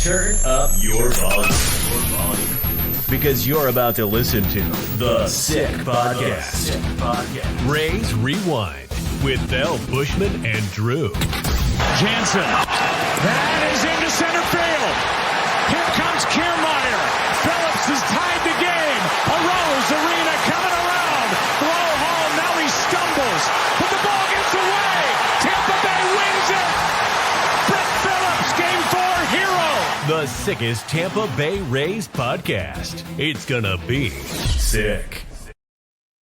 Turn up your volume. Because you're about to listen to The Sick Podcast. Rays Rewind with Bell, Bushman, and Drew. Jansen. That is into center field. Here comes Kiermaier. Phillips has tied the game. Arose Arena coming around. Throw home. Now he stumbles. But the ball gets away. Tampa Bay wins it. Brett Phillips, Game 4 hero. The sickest Tampa Bay Rays podcast. It's gonna be sick.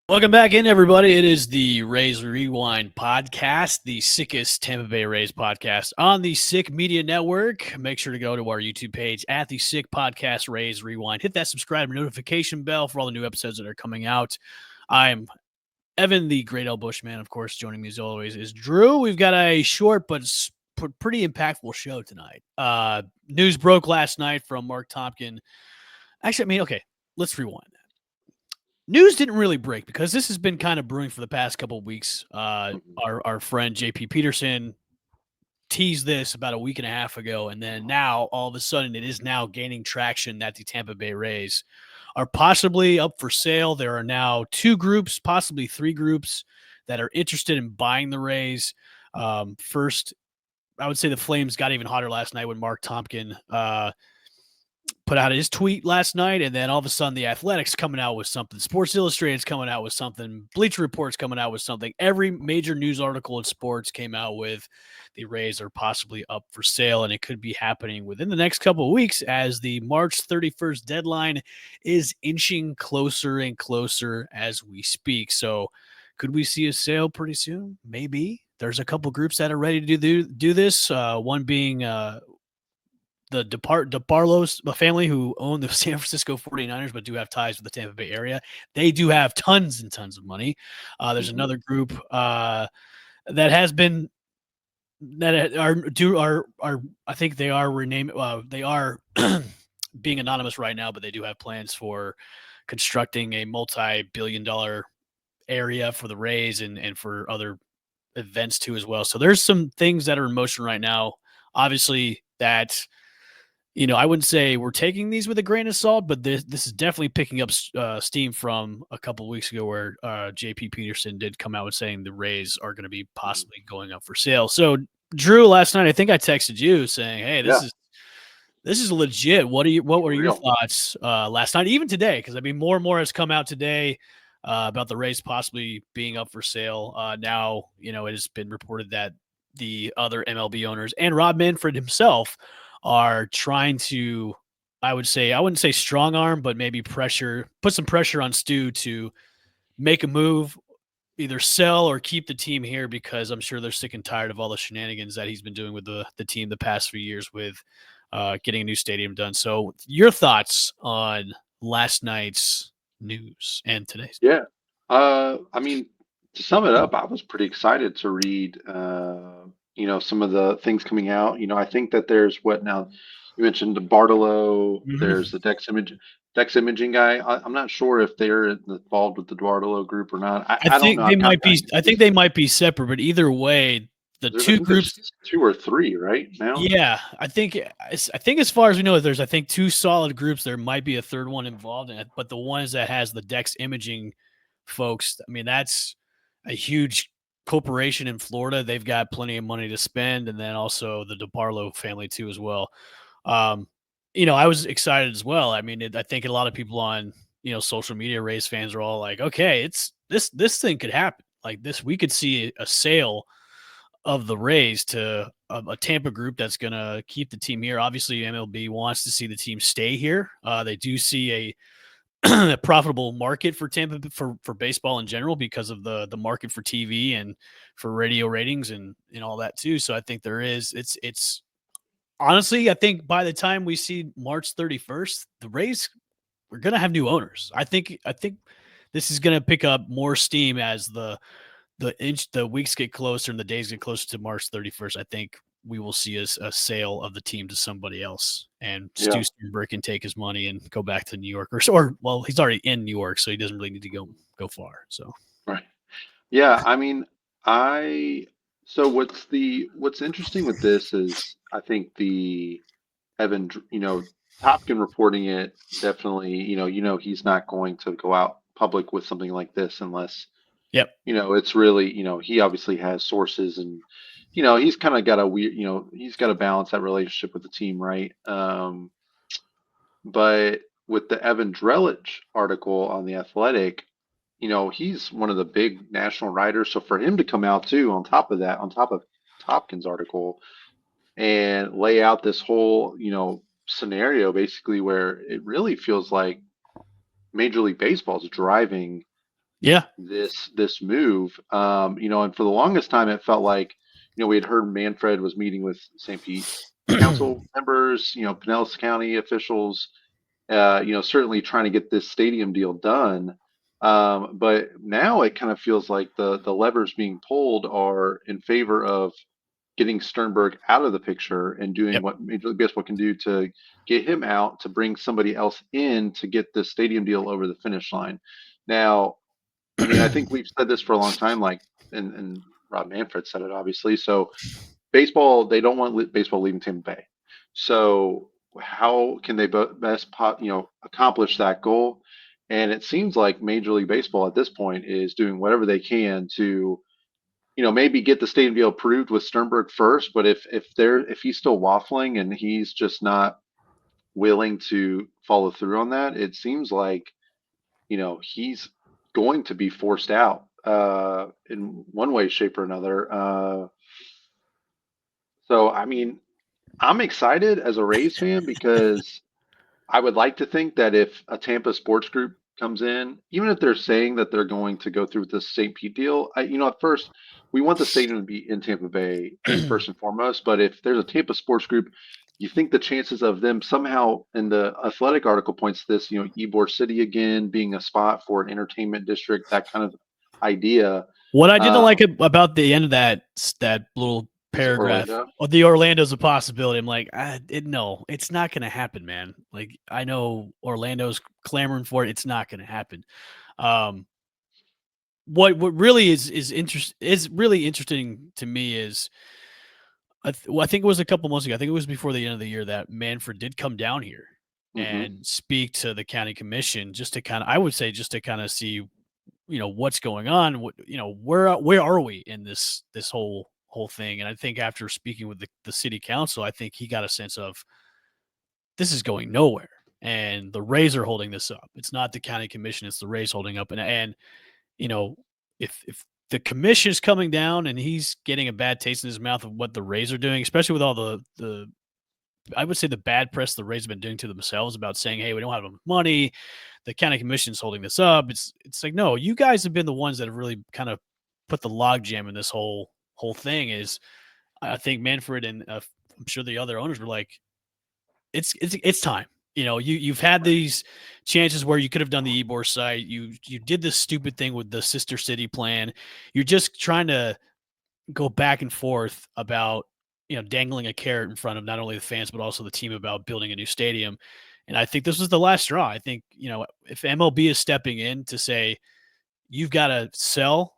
Welcome back in, everybody. It is the Rays Rewind podcast, the sickest Tampa Bay Rays podcast on the Sick Media Network. Make sure to go to our YouTube page at the Sick Podcast Rays Rewind. Hit that subscribe and notification bell for all the new episodes that are coming out. I'm Evan, the Great L. Bushman. Of course, joining me as always is Drew. We've got a short but pretty impactful show tonight. News broke last night from Mark Tompkin. Actually, okay, let's rewind that. News didn't really break because this has been kind of brewing for the past couple of weeks. Our friend JP Peterson teased this about a week and a half ago, and then now all of a sudden it is now gaining traction that the Tampa Bay Rays are possibly up for sale. There are now 2 groups, possibly 3 groups that are interested in buying the Rays. First, I would say the Flames got even hotter last night when Mark Tompkin put out his tweet last night, and then all of a sudden the Athletics coming out with something, Sports Illustrated's coming out with something, Bleacher Report's coming out with something. Every major news article in sports came out with the Rays are possibly up for sale, and it could be happening within the next couple of weeks as the March 31st deadline is inching closer and closer as we speak. So could we see a sale pretty soon? Maybe. There's a couple groups that are ready to do this, one being the DeBarlos family, who own the San Francisco 49ers but do have ties with the Tampa Bay area. They do have tons and tons of money. There's another group that has been that are I think they are renamed. They are being anonymous right now, but they do have plans for constructing a multi-billion-dollar area for the Rays and for other events too as well. So there's some things that are in motion right now. Obviously, that I wouldn't say we're taking these with a grain of salt, but this is definitely picking up steam from a couple of weeks ago where JP Peterson did come out with saying the Rays are going to be possibly going up for sale. So Drew, last night I think I texted you saying, "Hey, this is legit. What were your thoughts last night, even today? Because I mean, more and more has come out today about the Rays possibly being up for sale. Now, it has been reported that the other MLB owners and Rob Manfred himself are trying to, I wouldn't say strong arm, but maybe put some pressure on Stu to make a move, either sell or keep the team here, because I'm sure they're sick and tired of all the shenanigans that he's been doing with the team the past few years with getting a new stadium done. So your thoughts on last night's news and today's? Yeah. I mean, to sum it up, I was pretty excited to read, some of the things coming out. I think that there's you mentioned the Bartolo, there's the Dex Imaging guy. I'm not sure if they're involved with the Bartolo group or not. I think they might be. I think they might be separate, but either way, two groups, 2 or 3 right now. Yeah, I think as far as we know, there's 2 solid groups. There might be a third one involved in it, but the ones that has the Dex Imaging folks, I mean, that's a huge corporation in Florida. They've got plenty of money to spend, and then also the DeBarlo family too as well. I was excited as well. I mean, I think a lot of people on social media, Rays fans, are all like, okay, it's this thing could happen. Like this, we could see a sale of the Rays to a Tampa group that's going to keep the team here. Obviously, MLB wants to see the team stay here. They do see a profitable market for Tampa for baseball in general because of the market for TV and for radio ratings and all that too. So I think there is, it's honestly, I think by the time we see March 31st, the Rays, we're going to have new owners. I think this is going to pick up more steam as the weeks get closer and the days get closer to March 31st. I think we will see a sale of the team to somebody else, and Stu Sternberg can take his money and go back to New York, or well, he's already in New York, so he doesn't really need to go far. So, right. Yeah. I mean, so what's interesting with this is I think the Evan, Topkin reporting it definitely, he's not going to go out public with something like this unless, Yep. it's really, he obviously has sources and, he's kind of got a weird, he's got to balance that relationship with the team, right? But with the Evan Drellich article on The Athletic, he's one of the big national writers. So for him to come out too, on top of that, on top of Topkins' article, and lay out this whole, scenario basically where it really feels like Major League Baseball is driving Yeah. this move. And for the longest time it felt like, we had heard Manfred was meeting with St. Pete council members, Pinellas County officials, certainly trying to get this stadium deal done. But now it kind of feels like the levers being pulled are in favor of getting Sternberg out of the picture and doing Yep. what Major League Baseball can do to get him out to bring somebody else in to get this stadium deal over the finish line. Now, I mean, I think we've said this for a long time, like, and Rob Manfred said it obviously. So baseball, they don't want baseball leaving Tampa Bay. So how can they best accomplish that goal? And it seems like Major League Baseball at this point is doing whatever they can to, maybe get the stadium deal approved with Sternberg first. But if he's still waffling and he's just not willing to follow through on that, it seems like, he's going to be forced out in one way, shape, or another. So I mean, I'm excited as a Rays fan because I would like to think that if a Tampa sports group comes in, even if they're saying that they're going to go through with this St. Pete deal, at first we want the stadium to be in Tampa Bay first and foremost. But if there's a Tampa sports group, you think the chances of them somehow, and the Athletic article points to this, Ybor City again being a spot for an entertainment district, that kind of idea. What I didn't like Um, about the end of that little is it paragraph, Orlando? the Orlando's a possibility. I'm like, no, it's not going to happen, man. Like, I know Orlando's clamoring for it. It's not going to happen. Um, what really is really interesting to me is I think it was a couple months ago. I think it was before the end of the year that Manfred did come down here Hmm. and speak to the county commission just to kind of, I would say, just to kind of see, what's going on. What, where are we in this whole thing? And I think after speaking with the city council, I think he got a sense of this is going nowhere, and the Rays are holding this up. It's not the county commission; it's the Rays holding up. And you know, if the commission is coming down and he's getting a bad taste in his mouth of what the Rays are doing, especially with all the I would say the bad press the Rays have been doing to themselves about saying, "Hey, we don't have enough money. The county commission's holding this up." It's like, no, you guys have been the ones that have really kind of put the logjam in this whole thing. Is I think Manfred and I'm sure the other owners were like, it's time. You've had these chances where you could have done the Ybor site. You did this stupid thing with the sister city plan. You're just trying to go back and forth about dangling a carrot in front of not only the fans but also the team about building a new stadium. And I think this was the last straw. I think if MLB is stepping in to say you've got to sell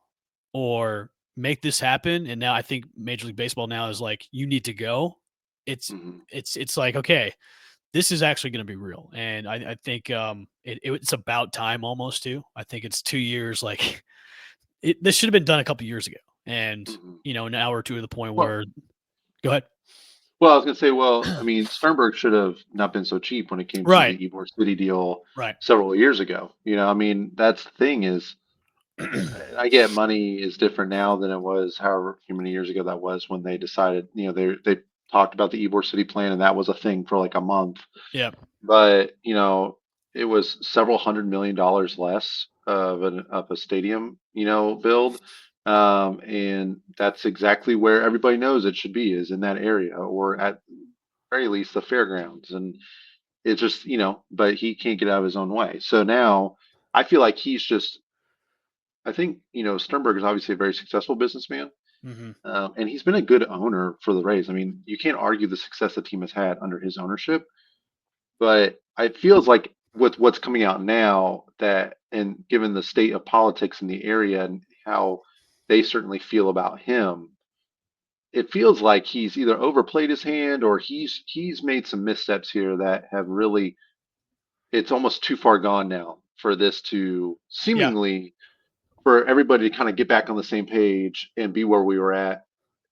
or make this happen, and now I think Major League Baseball now is like you need to go. It's Hmm. it's like, okay, this is actually going to be real, and I think it's about time almost too. I think it's 2 years. Like this should have been done a couple years ago, and Hmm. now we're to the point Well, where go ahead. Well, I was gonna say, well, I mean, Sternberg should have not been so cheap when it came to Right, the Ybor City deal right. several years ago. I mean, that's the thing is, I get money is different now than it was however many years ago that was when they decided, they talked about the Ybor City plan and that was a thing for like a month. Yeah. But, it was several $100 million less of a stadium, build. And that's exactly where everybody knows it should be, is in that area, or at very least the fairgrounds. And it's just, but he can't get out of his own way. So now I feel like I think, Sternberg is obviously a very successful businessman. Hmm. And he's been a good owner for the Rays. I mean, you can't argue the success the team has had under his ownership. But it feels like with what's coming out now, that, and given the state of politics in the area and how they certainly feel about him, it feels like he's either overplayed his hand or he's made some missteps here that have really, it's almost too far gone now for this to Yeah. seemingly, for everybody to kind of get back on the same page and be where we were at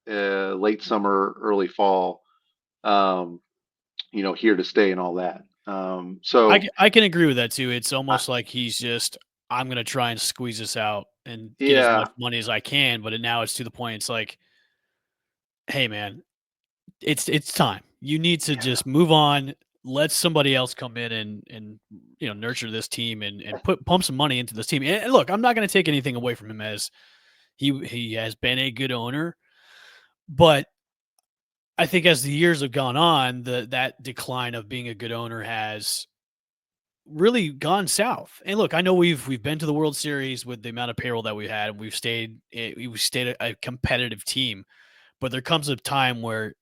late summer, early fall, um, here to stay and all that. So I can agree with that too. It's I, almost like he's just, I'm going to try and squeeze this out and get as yeah, much money as I can. But now it's to the point. It's like, hey, man, it's time. You need to yeah, just move on. Let somebody else come in and nurture this team and pump some money into this team. And look, I'm not going to take anything away from him as he has been a good owner, but I think as the years have gone on, that decline of being a good owner has really gone south. And look, I know we've been to the World Series with the amount of payroll that we had, and we've stayed a competitive team. But there comes a time where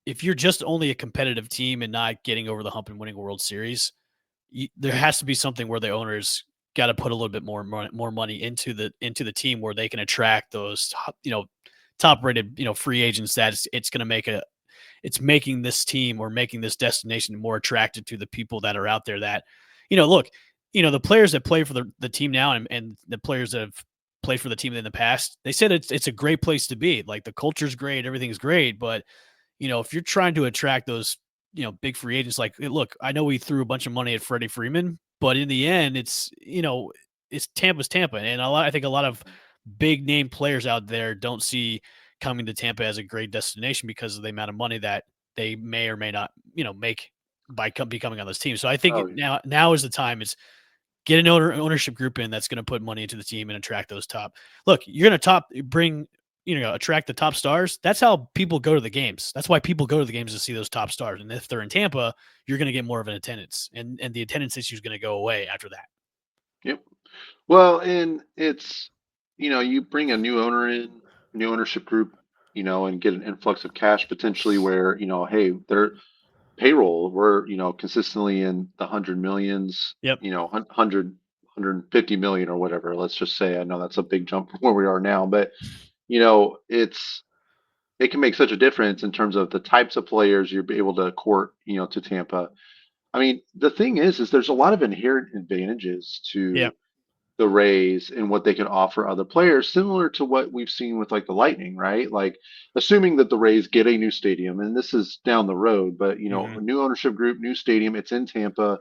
if you're just only a competitive team and not getting over the hump and winning a World Series, there has to be something where the owners got to put a little bit more money into the team where they can attract those top rated free agents that it's going to make it's making this team or making this destination more attractive to the people that are out there that, look, the players that play for the team now and the players that have played for the team in the past, they said it's a great place to be. Like the culture's great, everything's great. But, if you're trying to attract those, big free agents, like, look, I know we threw a bunch of money at Freddie Freeman, but in the end, it's Tampa's Tampa. And I think a lot of big name players out there don't see coming to Tampa as a great destination because of the amount of money that they may or may not, make by becoming on this team. So I think oh yeah, now is the time. It's get an ownership group in that's going to put money into the team and attract those top. Look, you're going to attract the top stars. That's how people go to the games. That's why people go to the games to see those top stars. And if they're in Tampa, you're going to get more of an attendance, and the attendance issue is going to go away after that. yep. Well, and it's, you bring a new owner in, new ownership group, and get an influx of cash potentially where, hey, their payroll, we're, consistently in the hundred millions, Yep. 150 million or whatever. Let's just say, I know that's a big jump from where we are now, but, it can make such a difference in terms of the types of players you're able to court, to Tampa. I mean, the thing is there's a lot of inherent advantages Yeah. to the Rays and what they can offer other players, similar to what we've seen with like the Lightning, right? Like, assuming that the Rays get a new stadium, and this is down the road, but Hmm. a new ownership group, new stadium, it's in Tampa.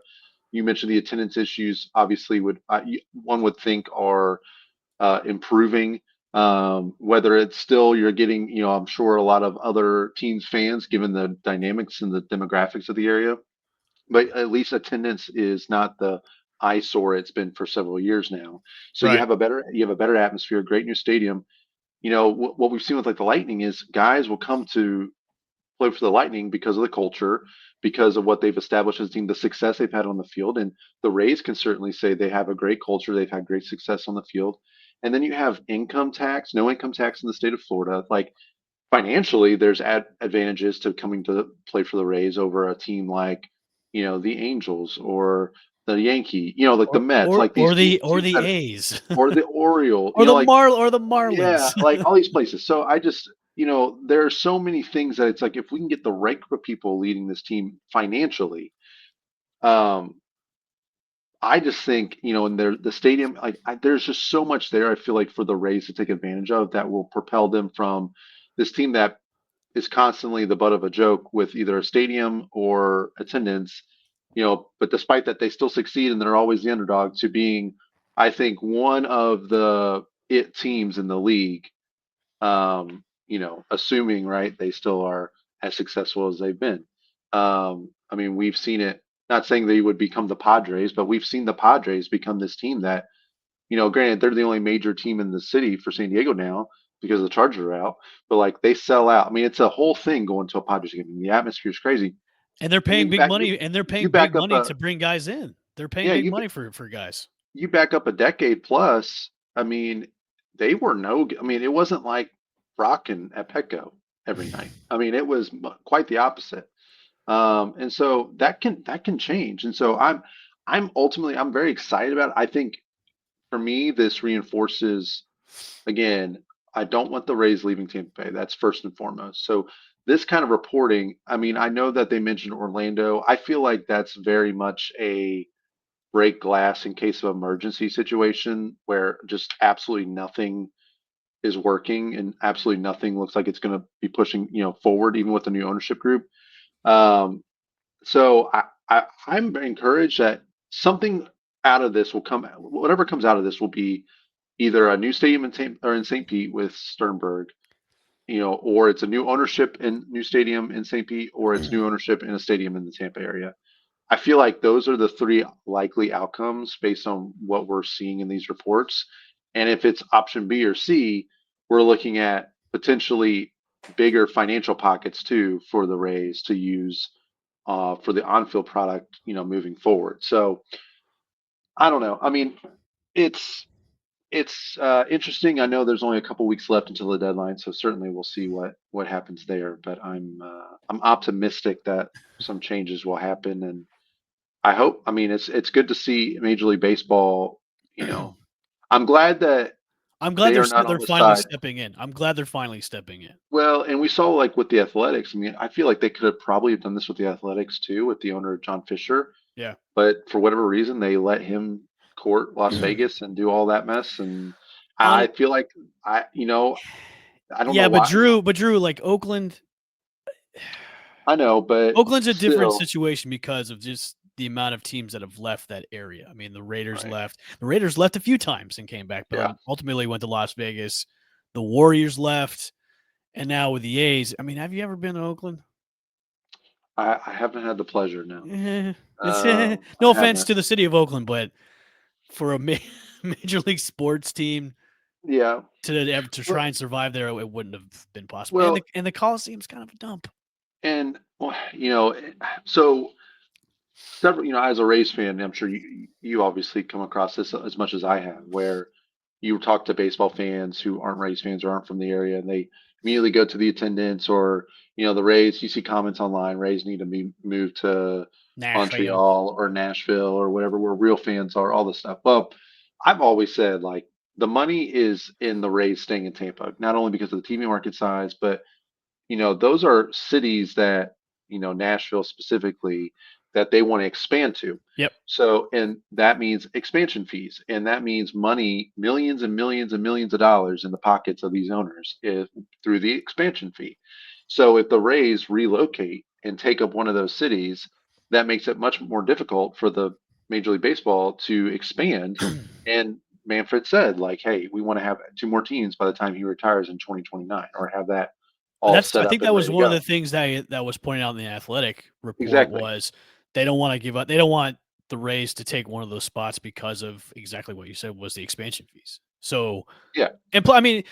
You mentioned the attendance issues, obviously, one would think are improving. Whether it's still you're getting, I'm sure a lot of other teams fans, given the dynamics and the demographics of the area, but at least attendance is not the eyesore it's been for several years now. So Right. you have a better atmosphere, great new stadium. What we've seen with like the Lightning is guys will come to play for the Lightning because of the culture, because of what they've established as a team, the success they've had on the field, and the Rays can certainly say they have a great culture. They've had great success on the field. And then you have income tax, no income tax in the state of Florida. Like, financially, there's advantages to coming to play for the Rays over a team like, the Angels or the Yankee, like the Or Mets, or like these or the or teams the that, A's or the Oriole, or the yeah, Marlins. like all these places. So I just, there are so many things that it's like if we can get the right group of people leading this team financially, um, I just think, in the stadium, like there's just so much there. I feel like for the Rays to take advantage of that will propel them from this team that is constantly the butt of a joke with either a stadium or attendance, but despite that, they still succeed and they're always the underdog to being, I think, one of the it teams in the league. Assuming, right, they still are as successful as they've been. I mean, we've seen it, not saying they would become the Padres, but we've seen the Padres become this team that, granted, they're the only major team in the city for San Diego now because the Chargers are out, but like they sell out. I mean, it's a whole thing going to a Padres game. The atmosphere is crazy. And they're And then paying big money, and they're you paying big back up money a to bring guys in. They're paying yeah, big money for guys. you back up a decade plus, I mean, they were no, I mean, it wasn't like rocking at Petco every night. I mean, it was quite the opposite. And so that can change. And so I'm very excited about it. I think for me, this reinforces again. I don't want the Rays leaving Tampa Bay. That's first and foremost. So this kind of reporting, I mean, I know that they mentioned Orlando. I feel like that's very much a break glass in case of emergency situation where just absolutely nothing is working and absolutely nothing looks like it's going to be pushing, forward even with the new ownership group. Um, so I'm encouraged that something out of this will come. Whatever comes out of this will be either a new stadium in St. Pete with Sternberg, or it's a new ownership in new stadium in St. Pete, or it's new ownership in a stadium in the Tampa area. I feel like those are the three likely outcomes based on what we're seeing in these reports. And if it's option B or C, we're looking at potentially bigger financial pockets too for the Rays to use for the on-field product, moving forward. So I don't know. I mean, it's interesting. I know there's only a couple weeks left until the deadline, so certainly we'll see what happens there. But I'm optimistic that some changes will happen, and I hope. I mean, it's good to see Major League Baseball. I'm glad that I'm glad they are not on they're the finally side. stepping in. I'm glad they're finally stepping in. Well, and we saw like with the Athletics. I mean, I feel like they could have probably done this with the Athletics too, with the owner John Fisher. Yeah. But for whatever reason, they let him court Las Vegas and do all that mess. And On I feel like I don't know Yeah, but why. Drew, like I know, but Oakland's a different still, situation because of just the amount of teams that have left that area. I mean, the Raiders right? left. The Raiders left a few times and came back, but Yeah, ultimately went to Las Vegas. The Warriors left, and now with the A's. I mean, have you ever been to Oakland? I haven't had the pleasure. No, It's no I offense haven't. to the city of Oakland, but for a major league sports team Yeah. to Well, try and survive there, it wouldn't have been possible. And well, the Coliseum's kind of a dump. and well, so several, as a Rays fan, I'm sure you obviously come across this as much as I have, where you talk to baseball fans who aren't Rays fans or aren't from the area, and they immediately go to the attendance or the Rays. You see comments online, Rays need to be moved to Nashville. Montreal or Nashville or whatever, where real fans are, all this stuff. Well, I've always said like the money is in the Rays staying in Tampa, not only because of the TV market size, but those are cities that, Nashville specifically, that they want to expand to. Yep. So, and that means expansion fees, and that means money, millions and millions and millions of dollars in the pockets of these owners through the expansion fee. So, if the Rays relocate and take up one of those cities, that makes it much more difficult for the Major League Baseball to expand. And Manfred said, like, hey, we want to have two more teams by the time he retires in 2029, or have that all That's set I up think and that ready was to one of the go. things that was pointed out in the athletic report Exactly. was they don't want to give up. They don't want the Rays to take one of those spots because of exactly what you said was the expansion fees. So, Yeah. and I mean,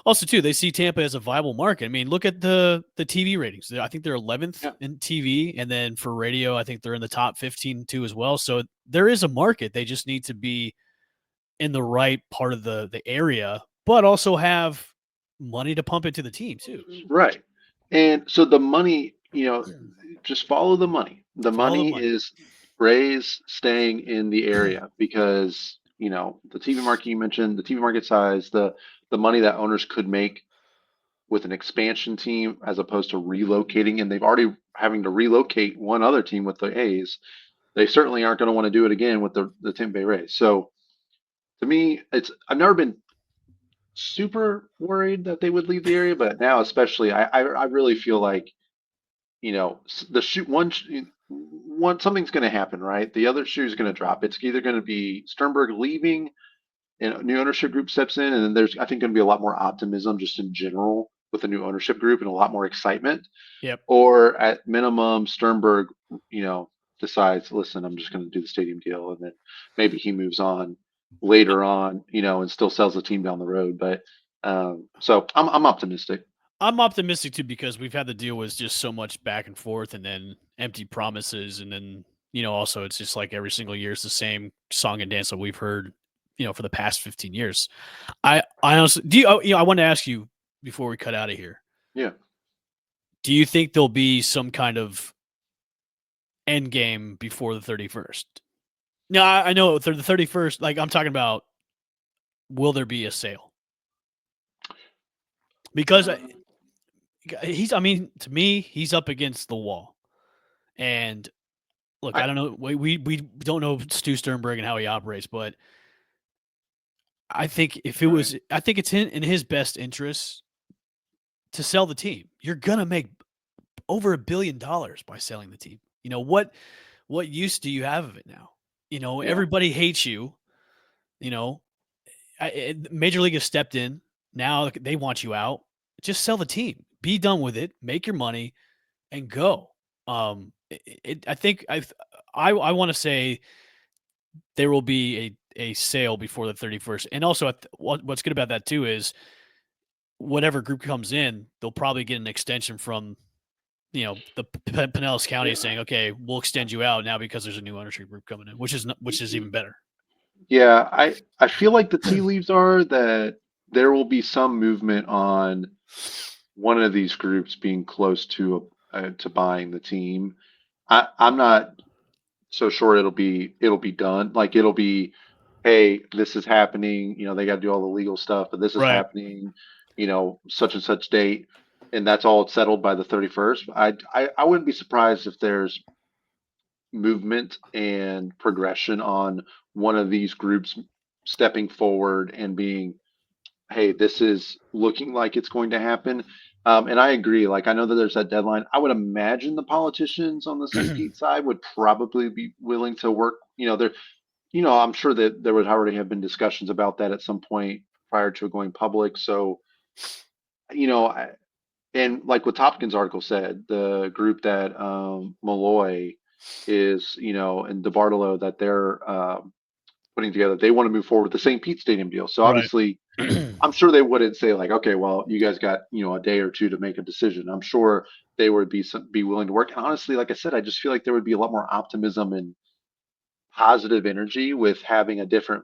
also too, they see Tampa as a viable market. I mean, look at the TV ratings. I think they're 11th Yeah. in TV, and then for radio, I think they're in the top 15 too as well. So there is a market. They just need to be in the right part of the area, but also have money to pump into the team too. Right. And so the money, just follow the money. The Follow the money money. is Rays staying in the area because, the TV market you mentioned, the TV market size, the money that owners could make with an expansion team as opposed to relocating, and they've already having to relocate one other team with the A's. They certainly aren't going to want to do it again with the Tampa Bay Rays. So to me, I've never been super worried that they would leave the area, but now especially, I really feel like the shoot one something's going to happen, right? The other shoe is going to drop. It's either going to be Sternberg leaving and a new ownership group steps in, and then there's I think going to be a lot more optimism just in general with the new ownership group and a lot more excitement. Yep. Or at minimum, Sternberg, decides, listen, I'm just going to do the stadium deal, and then maybe he moves on later on, and still sells the team down the road. But so I'm optimistic. I'm optimistic too because we've had to deal with just so much back and forth and then empty promises. And then, also it's just like every single year it's the same song and dance that we've heard, for the past 15 years. I honestly, I want to ask you before we cut out of here, Yeah. do you think there'll be some kind of end game before the 31st? No, I know the 31st, like I'm talking about, will there be a sale? because to me, he's up against the wall. And look, I don't know. We don't know Stu Sternberg and how he operates, but I think I think it's in his best interest to sell the team. You're gonna make over $1 billion by selling the team. What use do you have of it now? Everybody hates you. Major League has stepped in. Now they want you out. Just sell the team. Be done with it. Make your money, and go. I think I want to say there will be a sale before the 31st. And also, what's good about that too is whatever group comes in, they'll probably get an extension from the Pinellas County saying, okay, we'll extend you out now because there's a new ownership group coming in, which is even better. Yeah, I feel like the tea leaves are that there will be some movement on one of these groups being close to buying the team. I'm not so sure it'll be done. Like it'll be, hey, this is happening. They got to do all the legal stuff, but this is happening. Such and such date, and that's all settled by the 31st. I wouldn't be surprised if there's movement and progression on one of these groups stepping forward and being, hey, this is looking like it's going to happen. And I agree. Like, I know that there's that deadline. I would imagine the politicians on the St. Pete side would probably be willing to work. I'm sure that there would already have been discussions about that at some point prior to it going public. So, and like what Topkins' article said, the group that Malloy is, and DeBartolo that they're putting together, they want to move forward with the St. Pete Stadium deal. So obviously, I'm sure they wouldn't say like, okay, well, you guys got a day or two to make a decision. I'm sure they would be willing to work. And honestly, like I said, I just feel like there would be a lot more optimism and positive energy with having a different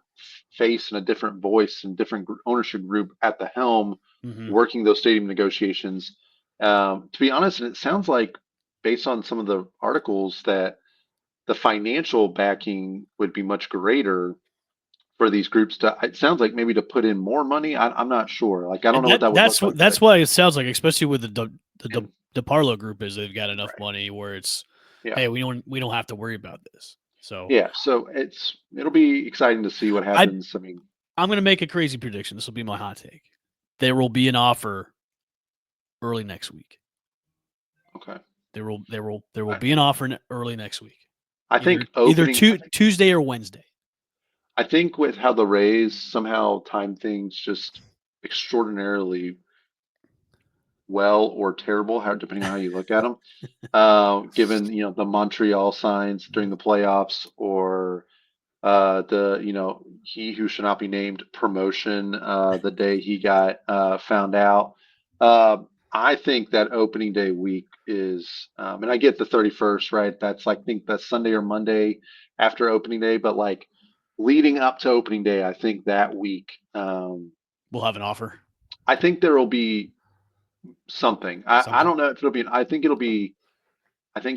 face and a different voice and different ownership group at the helm, working those stadium negotiations. To be honest, and it sounds like based on some of the articles that the financial backing would be much greater for these groups it sounds like maybe to put in more money. I'm not sure. Like, I don't know what that would look like. That's why it sounds like, especially with the DeParlo group, is they've got enough money where it's, hey, we don't have to worry about this. So so it'll be exciting to see what happens. I'm going to make a crazy prediction. This will be my hot take. There will be an offer early next week. Okay. There will be an offer early next week. I think either Tuesday or Wednesday. I think with how the Rays somehow time things just extraordinarily well or terrible, depending on how you look at them, given the Montreal signs during the playoffs or the he who should not be named promotion the day he got found out. I think that opening day week is, and I get the 31st, right? That's I think that's Sunday or Monday after opening day, but like leading up to opening day, I think that week we'll have an offer. I think there will be something. I don't know if it'll be. I think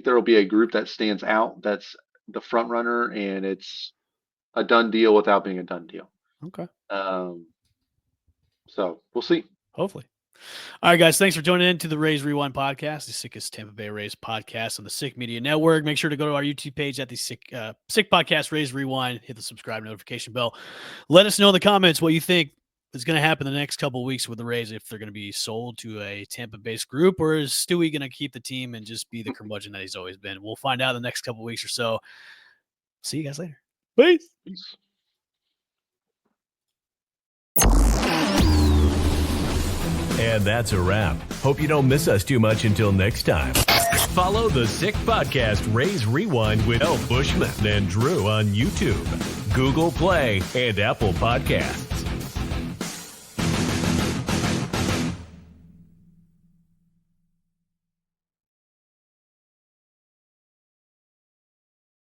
there will be a group that stands out. That's the front runner, and it's a done deal without being a done deal. Okay. So we'll see. Hopefully. All right, guys. Thanks for joining in to the Rays Rewind podcast, the sickest Tampa Bay Rays podcast on the Sick Media Network. Make sure to go to our YouTube page at the Sick Podcast Rays Rewind. Hit the subscribe notification bell. Let us know in the comments what you think is going to happen the next couple of weeks with the Rays, if they're going to be sold to a Tampa-based group, or is Stewie going to keep the team and just be the curmudgeon that he's always been? We'll find out in the next couple of weeks or so. See you guys later. Peace. And that's a wrap. Hope you don't miss us too much until next time. Follow the Sick Podcast Rays Rewind with Bushman and Drew on YouTube, Google Play, and Apple Podcasts.